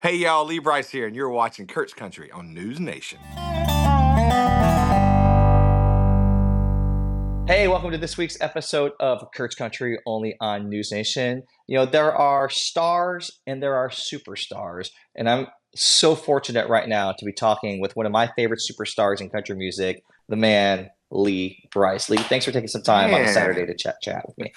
Hey y'all, Lee Brice here, and you're watching Kurt's Country on NewsNation. Hey, welcome to this week's episode of Kurt's Country, only on NewsNation. You know, there are stars and there are superstars, and I'm so fortunate right now to be talking with one of my favorite superstars in country music, the man Lee Brice. Lee, thanks for taking some time on a Saturday Man, to chat with me.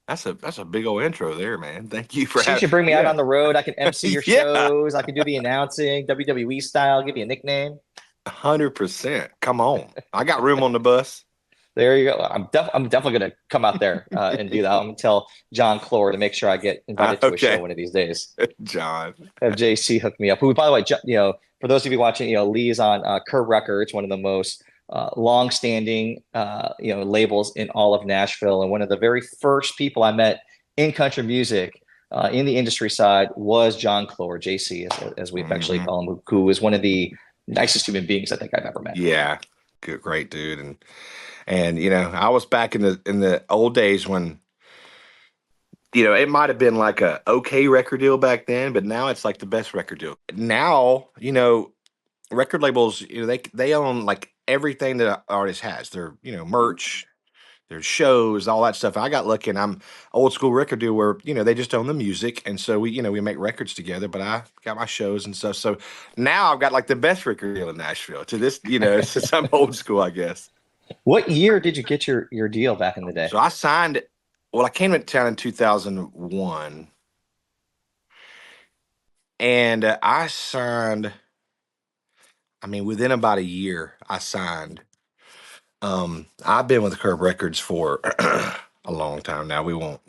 that's a big old intro there, man. Thank you for So you having. should bring me out Yeah, on the road. I can MC your yeah, shows. I can do the announcing, WWE style, give you a nickname. 100%. Come on, I got room on the bus. There you go. I'm definitely going to come out there and do that. I'm going to tell John Clore to make sure I get invited to a show Okay, one of these days. John. Have JC hook me up. Who, by the way, for those of you watching, Lee's on Curb Records, one of the most long-standing, labels in all of Nashville, and one of the very first people I met in country music in the industry side was John Clore, JC, as we affectionately Hmm. call him, who is one of the nicest human beings I think I've ever met. Yeah, good, great dude, and I was back in the old days when it might have been like a okay record deal back then, but now it's like the best record deal. Now, record labels, they own like everything that an artist has. Their, merch, their shows, all that stuff. I got lucky, and I'm old school record deal where they just own the music, and so we make records together. But I got my shows and stuff. So now I've got like the best record deal in Nashville. To this, since I'm old school, I guess. What year did you get your deal back in the day? So I signed. Well, I came to town in 2001, and I signed. I mean, within about a year, I signed. I've been with Curb Records for a long time now. We won't.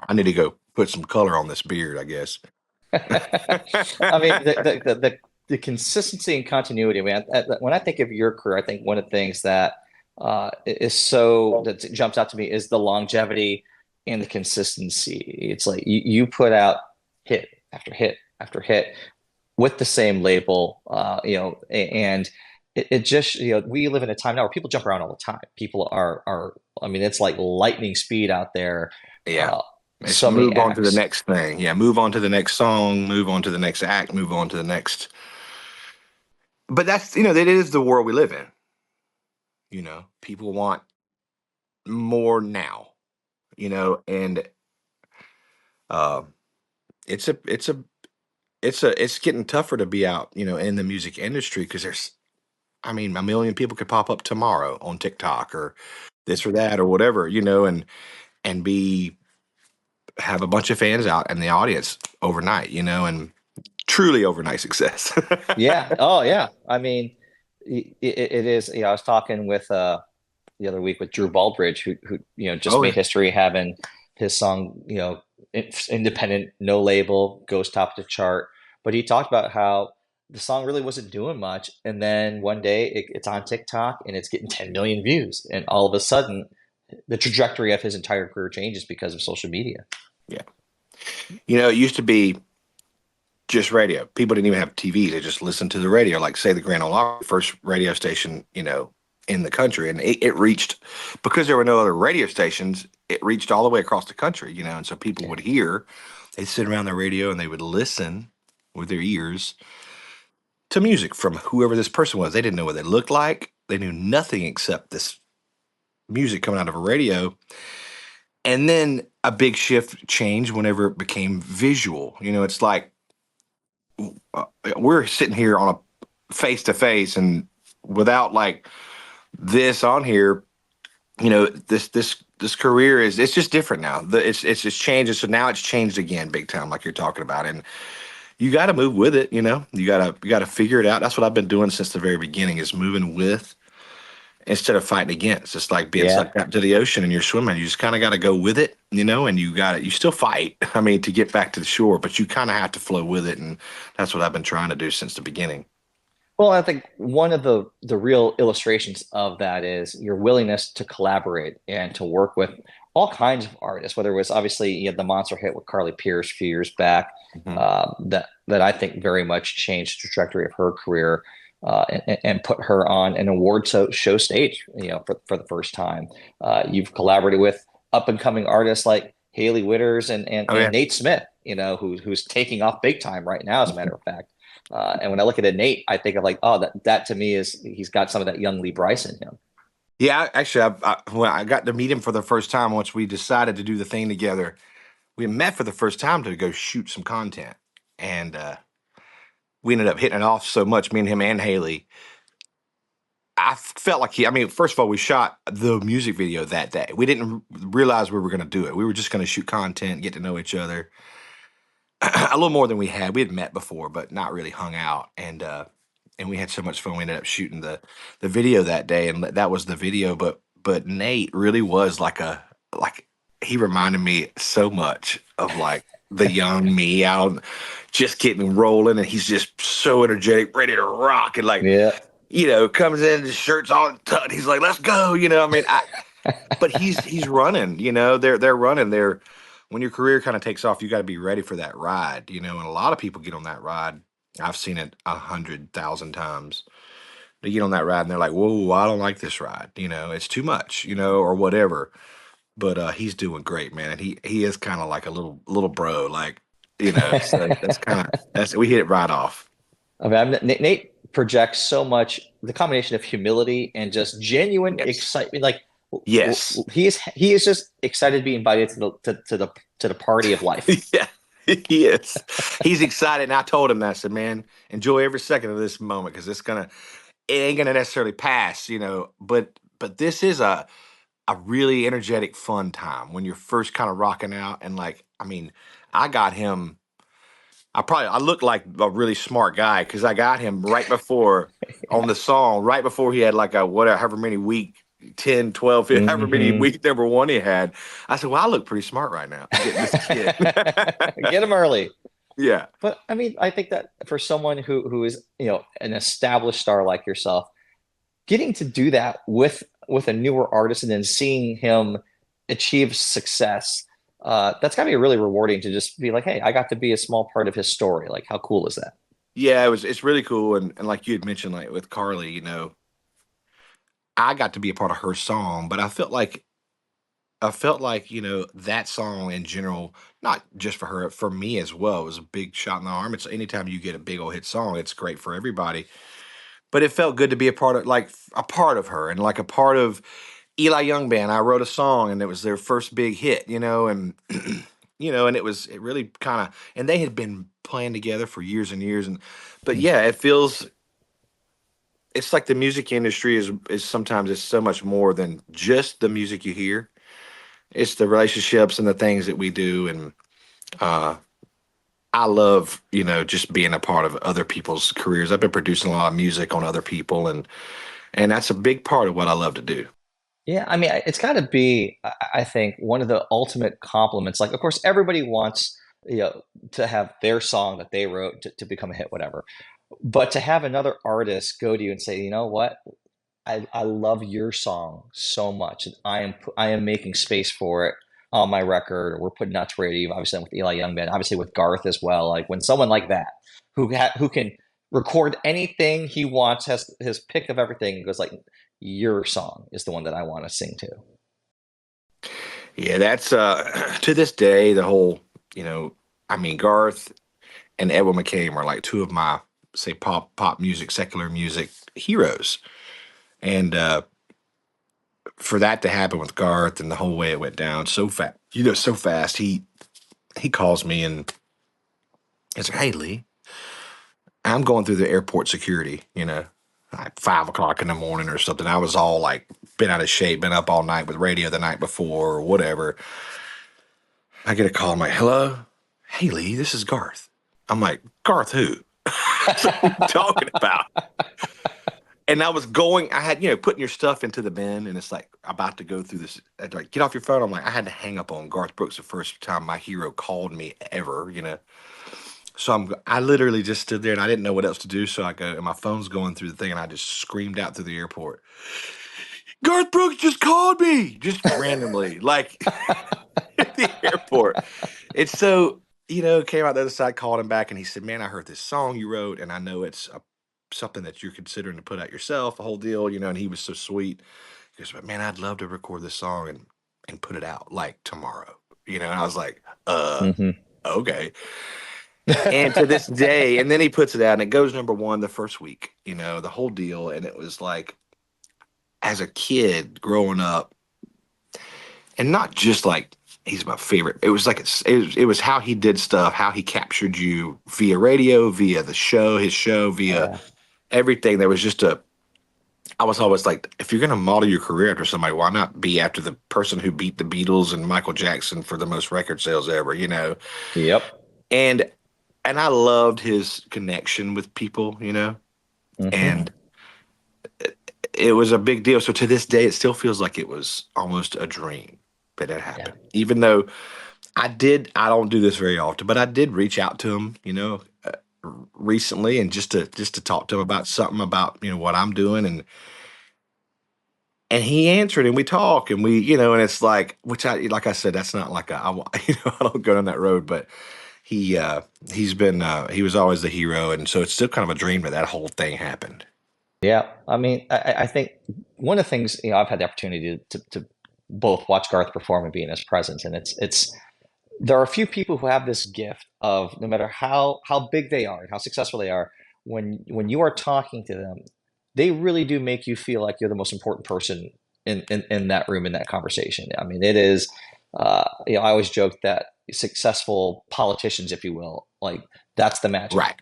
I need to go put some color on this beard, I guess. I mean, the consistency and continuity. I mean, when I think of your career, I think one of the things that that jumps out to me is the longevity and the consistency. It's like you put out hit after hit after hit with the same label, and it just, we live in a time now where people jump around all the time. People are, I mean, it's like lightning speed out there. Yeah. Uh, It's so many move on to the acts. next thing. Yeah, move on to the next song, move on to the next act, move on to the next. But that's, that is the world we live in. People want more now, and uh, it's a, it's a, it's getting tougher to be out, in the music industry because I mean, a million people could pop up tomorrow on TikTok or this or that or whatever, and be have a bunch of fans out in the audience overnight, and truly overnight success. Yeah. Oh, yeah. I mean, it is. I was talking with the other week with Drew Baldridge, who just Oh made yeah, history having his song, independent, no label, goes top of the chart. But he talked about how the song really wasn't doing much, and then one day it's on TikTok and it's getting 10 million views, and all of a sudden the trajectory of his entire career changes because of social media. yeah. It used to be just radio. People didn't even have TV; they just listened to the radio. Like say the Grand Ole Opry, first radio station, in the country, and it reached because there were no other radio stations. It reached all the way across the country, and so people Yeah. would hear. They'd sit around the radio and they would listen with their ears to music from whoever this person was. They didn't know what they looked like. They knew nothing except this music coming out of a radio. And then a big shift changed whenever it became visual. It's like uh, we're sitting here on a face to face, and without like this on here, this career it's just different now. It's just changed. So now it's changed again, big time, like you're talking about, and you got to move with it. You got to figure it out. That's what I've been doing since the very beginning, is moving with instead of fighting against. It's like being Yeah. sucked out to the ocean and you're swimming. You just kind of got to go with it, and you still fight. I mean, to get back to the shore, but you kind of have to flow with it. And that's what I've been trying to do since the beginning. Well, I think one of the real illustrations of that is your willingness to collaborate and to work with all kinds of artists. Whether it was obviously you had the monster hit with Carly Pearce a few years back, Mhm. that I think very much changed the trajectory of her career, and put her on an show stage, for the first time. You've collaborated with up and coming artists like Hailey Whitters and Oh and yeah. Nate Smith, who's taking off big time right now, as a matter of fact. And when I look at Nate, I think of like, oh, that to me is he's got some of that young Lee Brice in him. Yeah, actually, when I got to meet him for the first time, once we decided to do the thing together, we met for the first time to go shoot some content, and we ended up hitting it off so much, me and him and Hailey. I felt like I mean, first of all, we shot the music video that day. We didn't realize we were going to do it. We were just going to shoot content, get to know each other a little more than we had. We had met before, but not really hung out. And we had so much fun. We ended up shooting the video that day, and that was the video. But Nate really was like he reminded me so much of like the young me out, just getting rolling, and he's just so energetic, ready to rock, and like Yeah. comes in, his shirt's all tucked. He's like, "Let's go!" I mean, but he's running. They're running. When your career kind of takes off, you got to be ready for that ride. And a lot of people get on that ride. I've seen it 100,000 times. They get on that ride and they're like, "Whoa, I don't like this ride. It's too much. Or whatever." But he's doing great, man. And he is kind of like a little bro, like So that's we hit it right off. I mean, Nate projects so much, the combination of humility and just genuine Yes. excitement. Like, Yes. he is just excited to be invited to the party of life. Yeah, he is. He's excited, and I told him that. I said, "Man, enjoy every second of this moment because it ain't gonna necessarily pass, But this is a really energetic, fun time when you're first kind of rocking out, and like, I mean, I got him. I look like a really smart guy because I got him right before on the song, right before he had like a whatever, however many week, 10, 12, however many week number one he had. I said, well, I look pretty smart right now. Getting this kid. Get him early. Yeah. But I mean, I think that for someone who is, an established star like yourself, getting to do that with a newer artist and then seeing him achieve success, that's gotta be really rewarding to just be like, hey, I got to be a small part of his story. Like, how cool is that? Yeah, it's really cool. And like you had mentioned, like with Carly, I got to be a part of her song, but I felt like, that song in general, not just for her, for me as well, was a big shot in the arm. It's anytime you get a big old hit song, it's great for everybody. But it felt good to be a part of her and like a part of Eli Young Band. I wrote a song and it was their first big hit, and and it really kind of, and they had been playing together for years and years. But yeah, it's like the music industry is sometimes it's so much more than just the music you hear. It's the relationships and the things that we do. And uh, I love, just being a part of other people's careers. I've been producing a lot of music on other people, and that's a big part of what I love to do. Yeah, I mean, it's got to be, I think, one of the ultimate compliments. Like, of course, everybody wants, to have their song that they wrote to become a hit, whatever. But to have another artist go to you and say, you know what, I love your song so much, and I am making space for it on my record. Or we're putting out to radio, obviously with Eli Young Band, obviously with Garth as well. Like when someone like that, who can record anything he wants, has his pick of everything, goes like, your song is the one that I want to sing to. Yeah, that's to this day the whole, I mean, Garth and Edwin McCain are like two of my say pop music, secular music heroes, and for that to happen with Garth and the whole way it went down so fast, so fast. He calls me and he's like, "Hey Lee, I'm going through the airport security, like 5 o'clock in the morning or something. I was all like been out of shape, been up all night with radio the night before or whatever. I get a call. I'm like, hello? Hey Lee, this is Garth. I'm like, Garth who? What are you talking about? And I had, putting your stuff into the bin and it's like about to go through this. I'd like, get off your phone. I'm like, I had to hang up on Garth Brooks the first time my hero called me ever. So I literally just stood there and I didn't know what else to do. So I go, and my phone's going through the thing and I just screamed out through the airport, Garth Brooks just called me, just randomly, like at the airport. It's so, came out the other side, called him back and he said, man, I heard this song you wrote and I know it's something that you're considering to put out yourself, a whole deal, and he was so sweet. He goes, but man, I'd love to record this song and put it out like tomorrow, and I was like, Hmm. okay. And to this day, and then he puts it out and it goes number one the first week, you know, the whole deal. And it was like, as a kid growing up, and not just like he's my favorite. It was like it was how he did stuff, how he captured you via radio, via the show, his show, via Yeah. everything. There was just a. I was always like, if you're going to model your career after somebody, why not be after the person who beat the Beatles and Michael Jackson for the most record sales ever? You know, Yep. and I loved his connection with people. You know, Hmm. and it was a big deal. So to this day, it still feels like it was almost a dream that it Yeah. happened. Even though I don't do this very often, but I did reach out to him, you know, recently, and just to talk to him about something about what I'm doing, and he answered, and we talk, and we, and it's like, like I said, that's not like I don't go down that road, but he he was always the hero, and so it's still kind of a dream that whole thing happened. Yeah. I mean, I think one of the things, I've had the opportunity to both watch Garth perform and be in his presence, and it's there are a few people who have this gift of no matter how big they are and how successful they are, when you are talking to them, they really do make you feel like you're the most important person in that room, in that conversation. I mean, it is, I always joke that successful politicians, if you will, like that's the magic Right.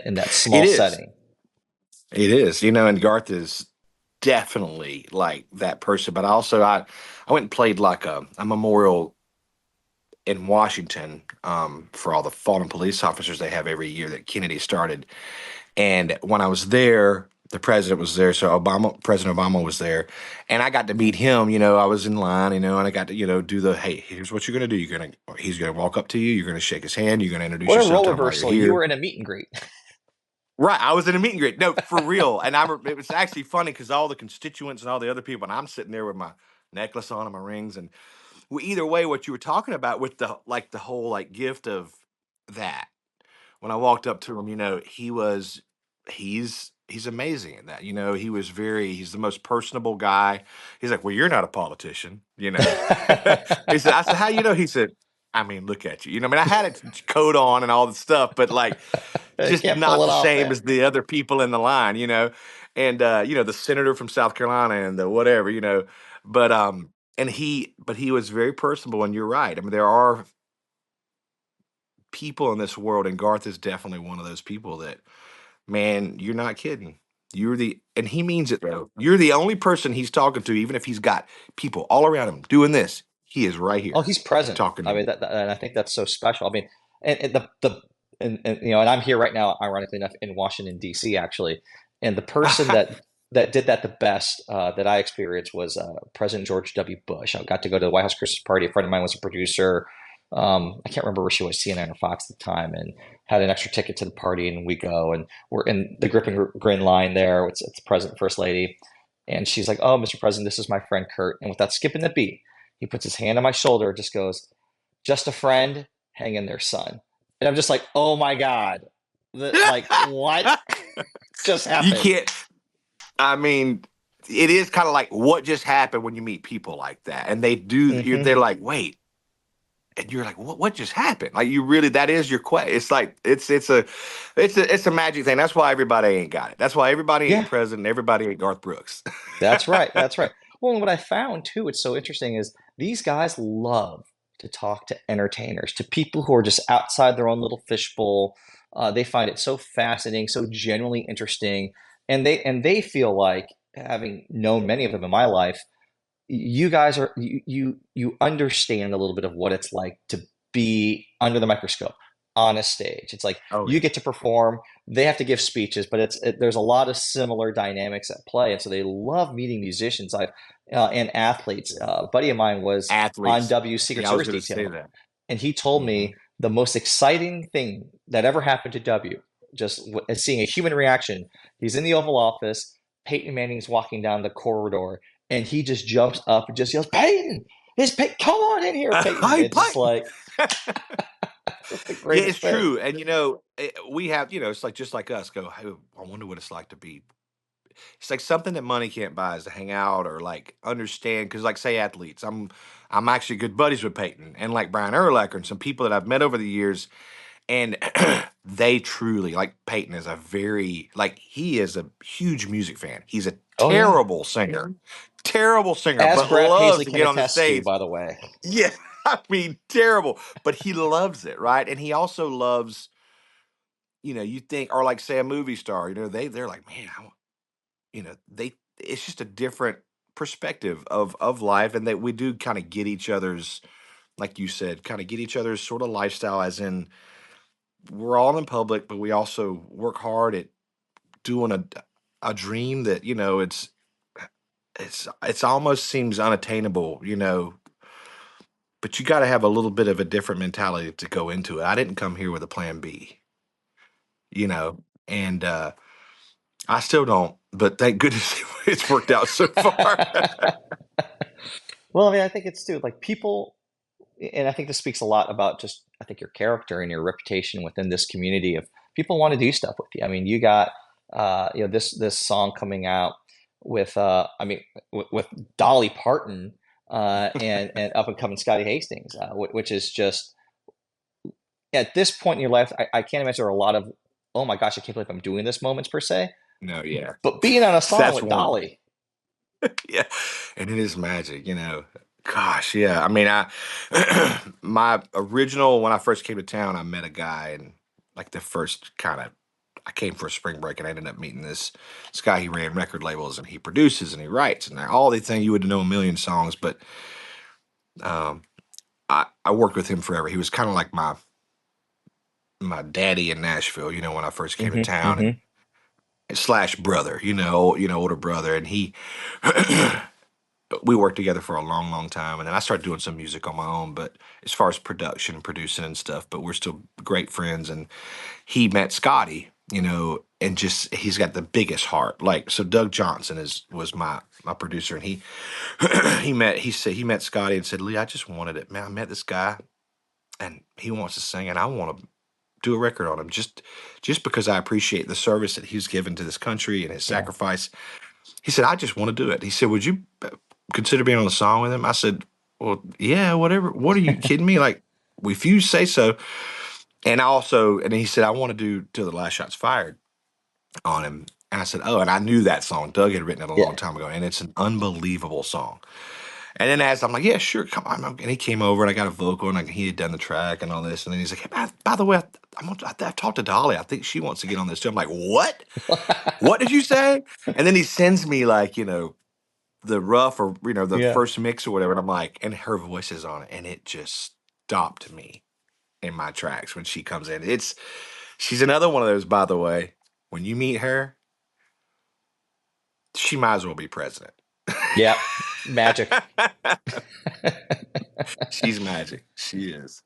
in that It small is. setting. It is, and Garth is definitely like that person. But I went and played like a memorial in Washington for all the fallen police officers they have every year that Kennedy started. And when I was there, the president was there, so President Obama was there, and I got to meet him. I was in line, and I got to do the hey, here's what you're gonna do. He's gonna walk up to you. You're gonna shake his hand. You're gonna introduce What a yourself, role tell him why you're reversal! You here. were in a meet and greet. Right, I was in a meet and greet. No, for real. And it was actually funny because all the constituents and all the other people, and I'm sitting there with my necklace on and my rings, and well, either way, what you were talking about with the whole gift of that. When I walked up to him, he's amazing at that. He's the most personable guy. He's like, well, you're not a politician. I said, how you know? He said, I mean, look at you. I mean, I had a coat on and all the stuff, but You just can't pull not it the off, same man. as the other people in the line. And the senator from South Carolina and the whatever. But he was very personable, and you're right. I mean, there are people in this world, and Garth is definitely one of those people that, man, you're not kidding. And he means it though. You're the only person he's talking to, even if he's got people all around him doing this. He is right Oh, here he's present. talking to I mean, you. and I think that's so special. I mean, and and I'm here right now, ironically enough, in Washington D.C. actually, and the person that did that the best that I experienced was President George W. Bush. I got to go to the White House Christmas party. A friend of mine was a producer. I can't remember where she was, CNN or Fox at the time, and had an extra ticket to the party, and we go, and we're in the grip and grin line there. It's the President, First Lady, and she's like, "Oh, Mr. President, this is my friend Kurt," and without skipping the beat. He puts his hand on my shoulder, just goes, "Just a friend, hang in there, son." And I'm just like, "Oh my God. Like, what just You happened?" can't. I mean, it is kind of like what just happened when you meet people like that, and they do. Hmm. They're like, wait, and you're like, what just happened? Like you really, that is your question. It's like it's a magic thing. That's why everybody ain't got it. That's why everybody ain't Yeah, president. Everybody ain't Garth Brooks. that's right. That's right. Well, and what I found too, it's so interesting, is these guys love to talk to entertainers, to people who are just outside their own little fishbowl. They find it so fascinating, so genuinely interesting, and they feel like, having known many of them in my life, you guys are you understand a little bit of what it's like to be under the microscope on a stage. It's like Oh you yeah. get to perform, they have to give speeches, but there's a lot of similar dynamics at play, and so they love meeting musicians. I And athletes. A buddy of mine was on Athletes. W Secret Yeah, I was Service going to say detail, that. and he told Hmm. me the most exciting thing that ever happened to W, seeing a human reaction. He's in the Oval Office. Peyton Manning's walking down the corridor, and he just jumps up and just yells, "Peyton! It's Peyton! Come on in here, Peyton!" Hi, It's just Pike. like just the Yeah, it's greatest thing. true. And we have, it's like just like us go, hey, I wonder what it's like to be. It's like something that money can't buy is to hang out or like understand. Cause like say athletes, I'm actually good buddies with Peyton and like Brian Urlacher and some people that I've met over the years. and they truly like Peyton is he is a huge music fan. He's a Oh yeah. terrible singer, As but Brad loves Paisley to can get on the attest to, stage. by the way. Yeah, I mean terrible, but he loves it, right? And he also loves, you think, or like say a movie star, they're like, man, they it's just a different perspective of life, and that we do kind of get each other's, like you said, kind of get each other's sort of lifestyle, as in we're all in public, but we also work hard at doing a dream that it's almost seems unattainable, but you got to have a little bit of a different mentality to go into it. I didn't come here with a plan B, and I still don't, but thank goodness it's worked out so far. Well, I mean, I think it's too like people, and I think this speaks a lot about just I think your character and your reputation within this community of people want to do stuff with you. I mean, you got this song coming out with with Dolly Parton and up and coming Scotty Hastings, which is just at this point in your life, I can't imagine there are a lot of oh my gosh, I can't believe I'm doing this moments per se, No, yeah, but being on a song that's with one. Dolly, Yeah, and it is magic. Gosh, yeah. I mean, my original when I first came to town, I met a guy, and like the first kind of, I came for a spring break, and I ended up meeting this guy. He ran record labels, and he produces, and he writes, and all the things you would know a million songs, but um, I worked with him forever. He was kind of like my daddy in Nashville. When I first came to town, hmm and slash brother. Older brother, and he. We worked together for a long, long time, and then I started doing some music on my own. But as far as production, producing and stuff, but we're still great friends. And he met Scotty, and just he's got the biggest heart. Like so, Doug Johnson was my producer, and he he met Scotty and said, Lee, I just wanted it, man. I met this guy, and he wants to sing, and I want to do a record on him just because I appreciate the service that he's given to this country and his yeah, sacrifice. He said, I just want to do it. He said, would you consider being on the song with him? I said, well, yeah, whatever. What are you kidding me? Like, if you say so. And he said, I want to do Till the Last Shot's Fired on him. And I said, oh, and I knew that song. Doug had written it a yeah. long time ago, and it's an unbelievable song. And then as I'm like, yeah, sure, come on. And he came over, and I got a vocal, and he had done the track and all this. And then he's like, hey, by the way, I've talked to Dolly. I think she wants to get on this too. I'm like, what? What did you say? And then he sends me like, the rough or the Yeah. first mix or whatever. And I'm like, and her voice is on it, and it just stopped me in my tracks when she comes in. She's another one of those, by the way. When you meet her, she might as well be president. Yeah, magic. She's magic. She is.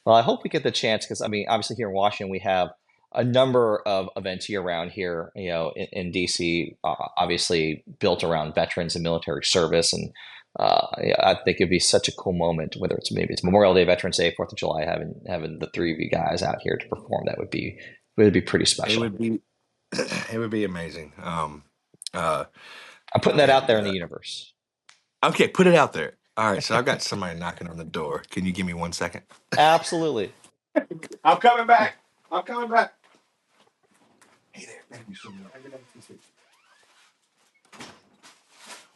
Well, I hope we get the chance because I mean, obviously here in Washington we have a number of events year round here. In DC, obviously built around veterans and military service, and yeah, I think it'd be such a cool moment. Whether it's Memorial Day, Veterans Day, Fourth of July, having the three of you guys out here to perform, that would be pretty It special. would be it would be amazing. Uh I'm putting that out and there in the universe. Okay, put it out there. All right, so I've got somebody knocking on the door. Can you give me 1 second? Absolutely. I'm coming back. I'm coming back. Hey there. Thank you so much.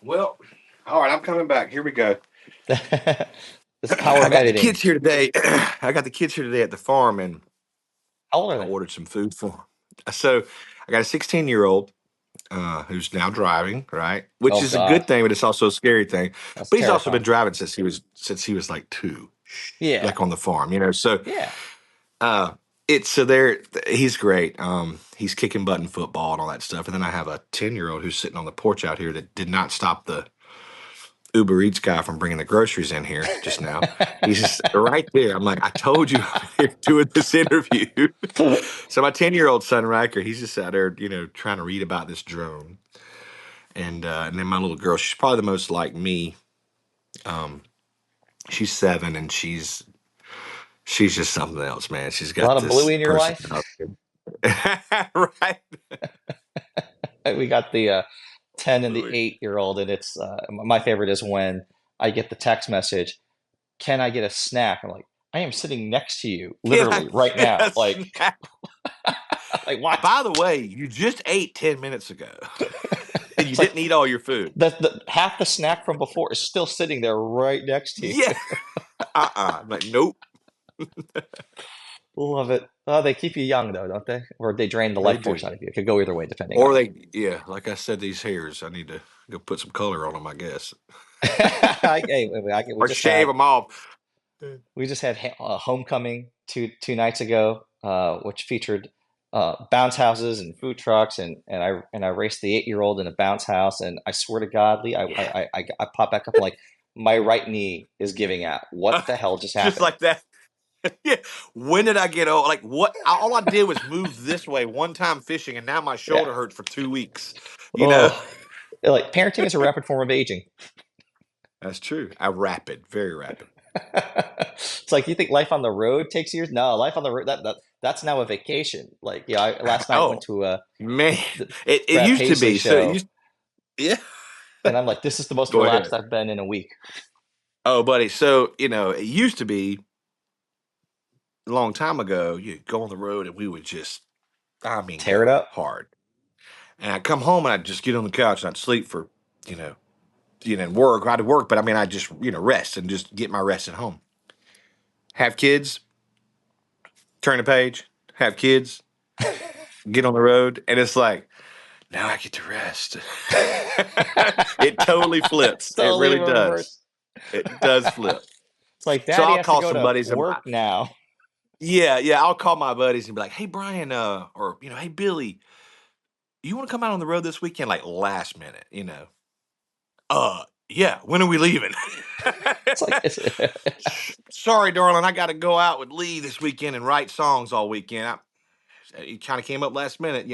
Well, all right, I'm coming back. Here we go. This power I of got the editing. kids here today. I got the kids here today at the farm, and How old are I they? ordered some food for them. So I got a 16-year-old who's now driving, right? Which Oh is a God, good thing, but it's also a scary thing. that's But he's also been terrifying. driving since he was like 2, Yeah, like on the farm. So yeah. uh, it's so there. He's great. He's kicking butt in football and all that stuff. And then I have a 10-year-old who's sitting on the porch out here that did not stop the Uber Eats guy from bringing the groceries in here just now. He's just right there. I'm like, I told you I'm here doing this interview. So my 10-year-old son Riker, he's just out there, trying to read about this drone. And then my little girl, she's probably the most like me. Um, she's 7, and she's just something else, man. She's A lot got of this Bluey in your life. personality. Right. We got the 10 and the Louis. 8-year-old, and it's my favorite is when I get the text message, "Can I get a snack?" I'm like, I am sitting next to you, Can I literally right get now. a snack? Like what? By the way, you just ate 10 minutes ago, and you It's like didn't eat all your food. the half the snack from before is still sitting there right next to you. Yeah. I'm like, nope. Love it. Oh, they keep you young though, don't they? Or they drain the They life force do. out of you. It could go either way, depending Or on. they, yeah, like I said, these hairs, I need to go put some color on them, I guess, Hey, or shave them off. we just had homecoming two nights ago, which featured bounce houses and food trucks, and I raced the 8-year-old in a bounce house, and I swear to God, Lee, Yeah. I pop back up like my right knee is giving out. What the hell just Just happened? like that. Yeah. When did I get old? Like, what? All I did was move this way one time fishing, and now my Yeah. shoulder hurts for 2 weeks. You know? Oh, like parenting is a rapid form of aging. That's true. Very rapid. It's like you think life on the road takes years? No, life on the road that's now a vacation. Like, yeah, last night went Oh, to man. the It Brad used to Paisley be. So it show, used, yeah. and I'm like, this is the most Go relaxed ahead. I've been in a week. Oh, buddy. So, it used to be a long time ago, you'd go on the road and we would just, I mean, Tear it go up. hard. And I'd come home and I'd just get on the couch and I'd sleep for, and work. I'd work, but I mean, I'd just, rest and just get my rest at home. Have kids, turn the page, have kids, get on the road. And it's like, now I get to rest. It totally flips. It Totally really does. reverse. It does flip. It's like So daddy I'll has to call go some to buddies of mine. work now. Yeah, yeah. I'll call my buddies and be like, hey, Brian, or, hey, Billy, you want to come out on the road this weekend? Like last minute. Yeah, when are we leaving? It's like Sorry, darling, I got to go out with Lee this weekend and write songs all weekend. It kind of came up last minute.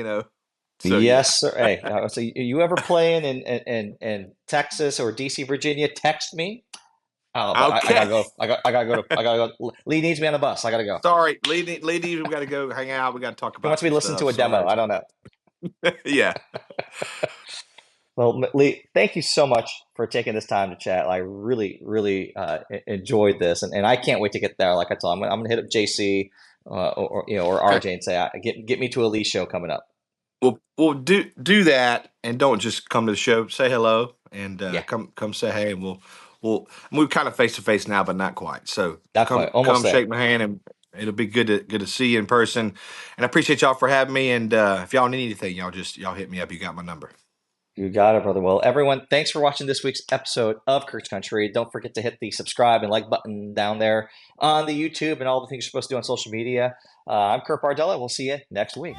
So yeah. yes, sir. Hey, so you ever playing in Texas or DC, Virginia? Text me. Oh, but I Okay. gotta go. I gotta go. Lee needs me on the bus. I gotta go. Sorry, Lady, we got to go hang out. We got to talk He about wants me some to listen to stuff. a demo. Sorry. I don't know. Yeah. Well, Lee, thank you so much for taking this time to chat. I really, really enjoyed this, and I can't wait to get there. Like I told him, I'm gonna hit up JC or Okay. RJ and say, get me to a Lee show coming up. We'll do that, and don't just come to the show. Say hello, and Yeah, come say hey, and we're kind of face to face now, but not quite. So not quite, come almost there. shake my hand, and it'll be good to see you in person. And I appreciate y'all for having me. And if y'all need anything, y'all hit me up. You got my number. You got it, brother. Well, everyone, thanks for watching this week's episode of Kurt's Country. Don't forget to hit the subscribe and like button down there on the YouTube and all the things you're supposed to do on social media. I'm Kurt Bardella. We'll see you next week.